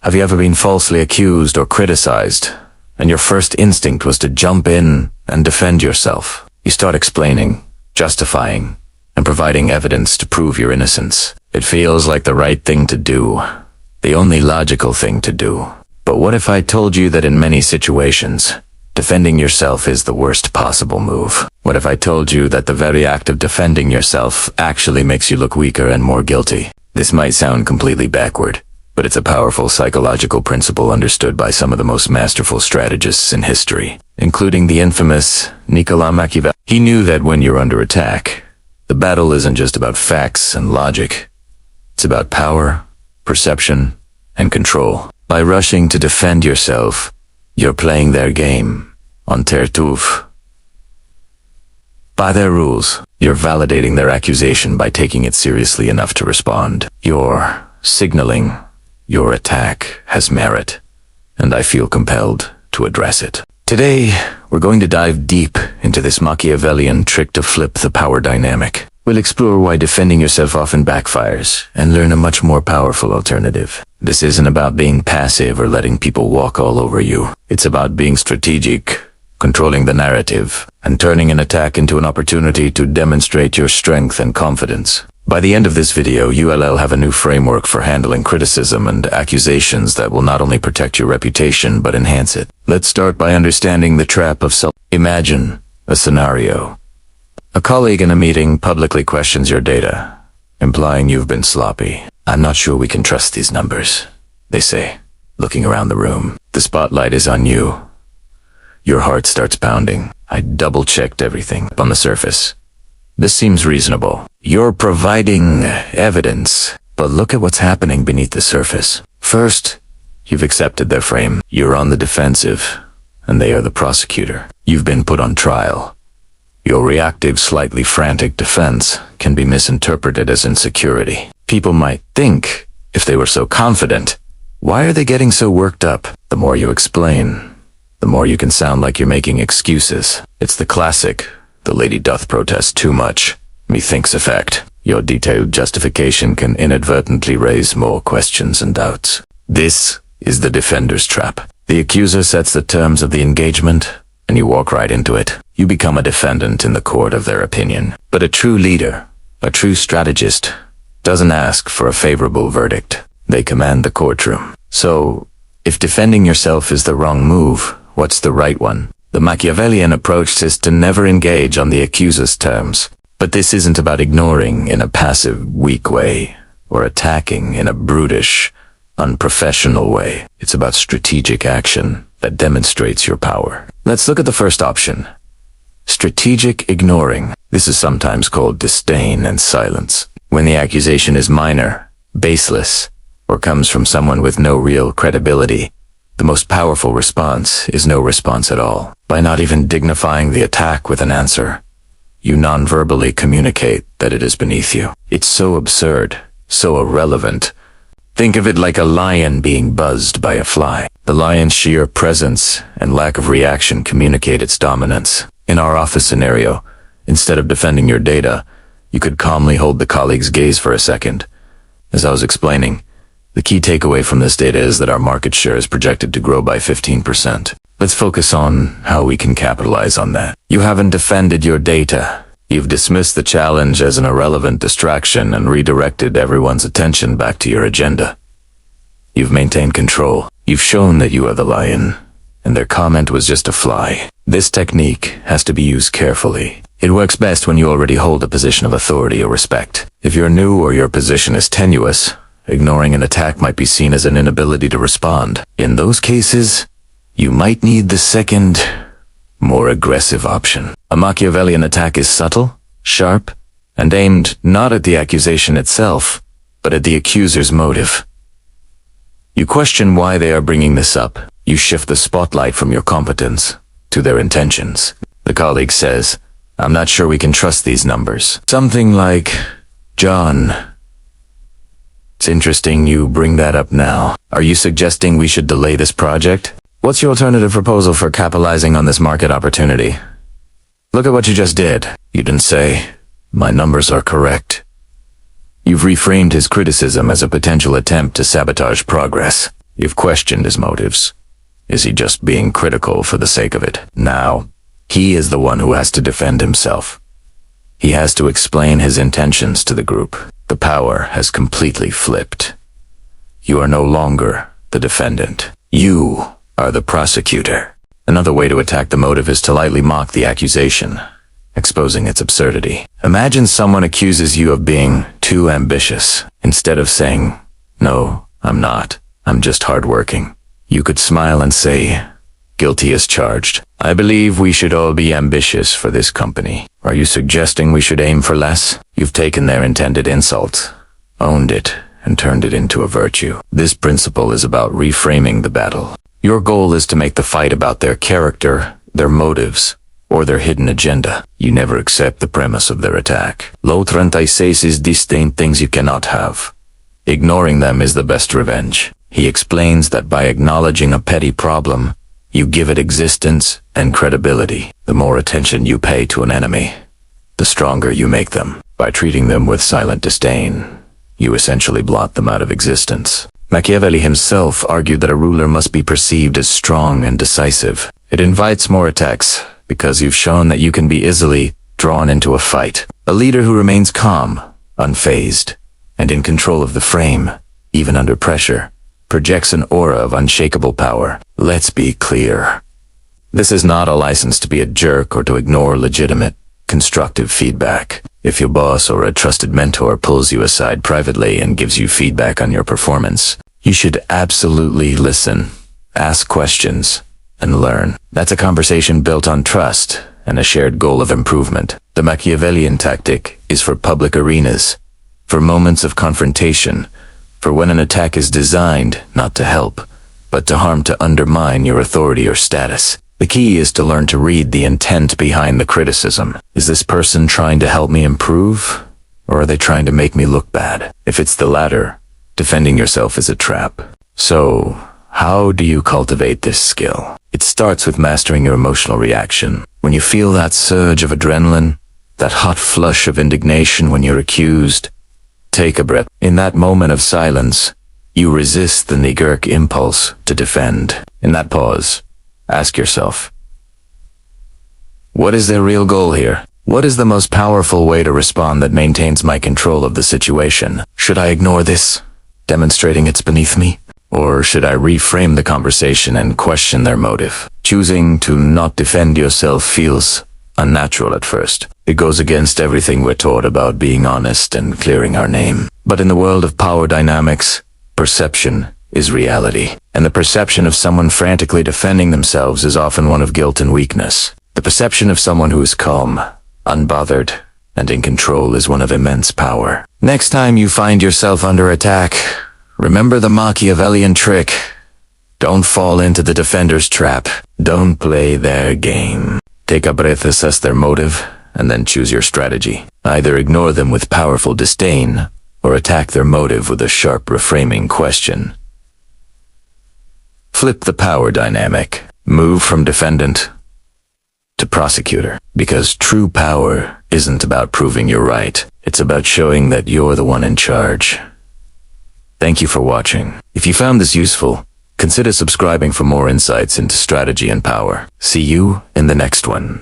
Have you ever been falsely accused or criticized, and your first instinct was to jump in and defend yourself? You start explaining, justifying, and providing evidence to prove your innocence. It feels like the right thing to do, the only logical thing to do. But what if I told you that in many situations, defending yourself is the worst possible move? What if I told you that the very act of defending yourself actually makes you look weaker and more guilty? This might sound completely backward, but it's a powerful psychological principle understood by some of the most masterful strategists in history, including the infamous Niccolò Machiavelli. He knew that when you're under attack, the battle isn't just about facts and logic. It's about power, perception, and control. By rushing to defend yourself, you're playing their game, on tartuffe. By their rules, you're validating their accusation by taking it seriously enough to respond. You're signaling your attack has merit, and I feel compelled to address it. Today, we're going to dive deep into this Machiavellian trick to flip the power dynamic. We'll explore why defending yourself often backfires and learn a much more powerful alternative. This isn't about being passive or letting people walk all over you. It's about being strategic, controlling the narrative, and turning an attack into an opportunity to demonstrate your strength and confidence. By the end of this video, you'll have a new framework for handling criticism and accusations that will not only protect your reputation but enhance it. Let's start by understanding the trap of self. Imagine a scenario. A colleague in a meeting publicly questions your data, implying you've been sloppy. "I'm not sure we can trust these numbers," they say, looking around the room. The spotlight is on you. Your heart starts pounding. "I double-checked everything on the surface. This seems reasonable." You're providing evidence, but look at what's happening beneath the surface. First, you've accepted their frame. You're on the defensive, and they are the prosecutor. You've been put on trial. Your reactive, slightly frantic defense can be misinterpreted as insecurity. People might think, if they were so confident, why are they getting so worked up? The more you explain, the more you can sound like you're making excuses. It's the classic, "the lady doth protest too much, methinks" effect. Your detailed justification can inadvertently raise more questions and doubts. This is the defender's trap. The accuser sets the terms of the engagement, and you walk right into it. You become a defendant in the court of their opinion. But a true leader, a true strategist, doesn't ask for a favorable verdict. They command the courtroom. So, if defending yourself is the wrong move, what's the right one? The Machiavellian approach is to never engage on the accuser's terms. But this isn't about ignoring in a passive, weak way, or attacking in a brutish, unprofessional way. It's about strategic action that demonstrates your power. Let's look at the first option. Strategic ignoring. This is sometimes called disdain and silence. When the accusation is minor, baseless, or comes from someone with no real credibility, the most powerful response is no response at all. By not even dignifying the attack with an answer, you non-verbally communicate that it is beneath you. It's so absurd, so irrelevant. Think of it like a lion being buzzed by a fly. The lion's sheer presence and lack of reaction communicate its dominance. In our office scenario, instead of defending your data, you could calmly hold the colleague's gaze for a second. As I was explaining, the key takeaway from this data is that our market share is projected to grow by 15%. Let's focus on how we can capitalize on that. You haven't defended your data. You've dismissed the challenge as an irrelevant distraction and redirected everyone's attention back to your agenda. You've maintained control. You've shown that you are the lion, and their comment was just a fly. This technique has to be used carefully. It works best when you already hold a position of authority or respect. If you're new or your position is tenuous, ignoring an attack might be seen as an inability to respond. In those cases, you might need the second, more aggressive option. A Machiavellian attack is subtle, sharp, and aimed not at the accusation itself, but at the accuser's motive. You question why they are bringing this up. You shift the spotlight from your competence to their intentions. The colleague says, "I'm not sure we can trust these numbers." Something like, "John, it's interesting you bring that up now. Are you suggesting we should delay this project? What's your alternative proposal for capitalizing on this market opportunity? Look at what you just did." You didn't say, "My numbers are correct." You've reframed his criticism as a potential attempt to sabotage progress. You've questioned his motives. Is he just being critical for the sake of it? Now, he is the one who has to defend himself. He has to explain his intentions to the group. The power has completely flipped. You are no longer the defendant. You are the prosecutor. Another way to attack the motive is to lightly mock the accusation, exposing its absurdity. Imagine someone accuses you of being too ambitious. Instead of saying, "No, I'm not. I'm just hardworking," you could smile and say, "Guilty as charged. I believe we should all be ambitious for this company." Are you suggesting we should aim for less? You've taken their intended insult, owned it, and turned it into a virtue. This principle is about reframing the battle. Your goal is to make the fight about their character, their motives, or their hidden agenda. You never accept the premise of their attack. Neutrality is disdain things you cannot have. Ignoring them is the best revenge. He explains that by acknowledging a petty problem, you give it existence and credibility. The more attention you pay to an enemy, the stronger you make them. By treating them with silent disdain, you essentially blot them out of existence. Machiavelli himself argued that a ruler must be perceived as strong and decisive. It invites more attacks, because you've shown that you can be easily drawn into a fight. A leader who remains calm, unfazed, and in control of the frame, even under pressure, projects an aura of unshakable power. Let's be clear. This is not a license to be a jerk or to ignore legitimate, constructive feedback. If your boss or a trusted mentor pulls you aside privately and gives you feedback on your performance, you should absolutely listen, ask questions, and learn. That's a conversation built on trust and a shared goal of improvement. The Machiavellian tactic is for public arenas, for moments of confrontation, for when an attack is designed not to help, but to harm, to undermine your authority or status. The key is to learn to read the intent behind the criticism. Is this person trying to help me improve, or are they trying to make me look bad? If it's the latter, defending yourself is a trap. So, how do you cultivate this skill? It starts with mastering your emotional reaction. When you feel that surge of adrenaline, that hot flush of indignation when you're accused, take a breath. In that moment of silence, you resist the knee-jerk impulse to defend. In that pause, ask yourself, what is their real goal here? What is the most powerful way to respond that maintains my control of the situation? Should I ignore this, demonstrating it's beneath me? Or should I reframe the conversation and question their motive? Choosing to not defend yourself feels unnatural at first. It goes against everything we're taught about being honest and clearing our name. But in the world of power dynamics, perception is reality. And the perception of someone frantically defending themselves is often one of guilt and weakness. The perception of someone who is calm, unbothered, and in control is one of immense power. Next time you find yourself under attack, remember the Machiavellian trick. Don't fall into the defender's trap. Don't play their game. Take a breath, assess their motive, and then choose your strategy. Either ignore them with powerful disdain, or attack their motive with a sharp reframing question. Flip the power dynamic. Move from defendant to prosecutor. Because true power isn't about proving you're right. It's about showing that you're the one in charge. Thank you for watching. If you found this useful, consider subscribing for more insights into strategy and power. See you in the next one.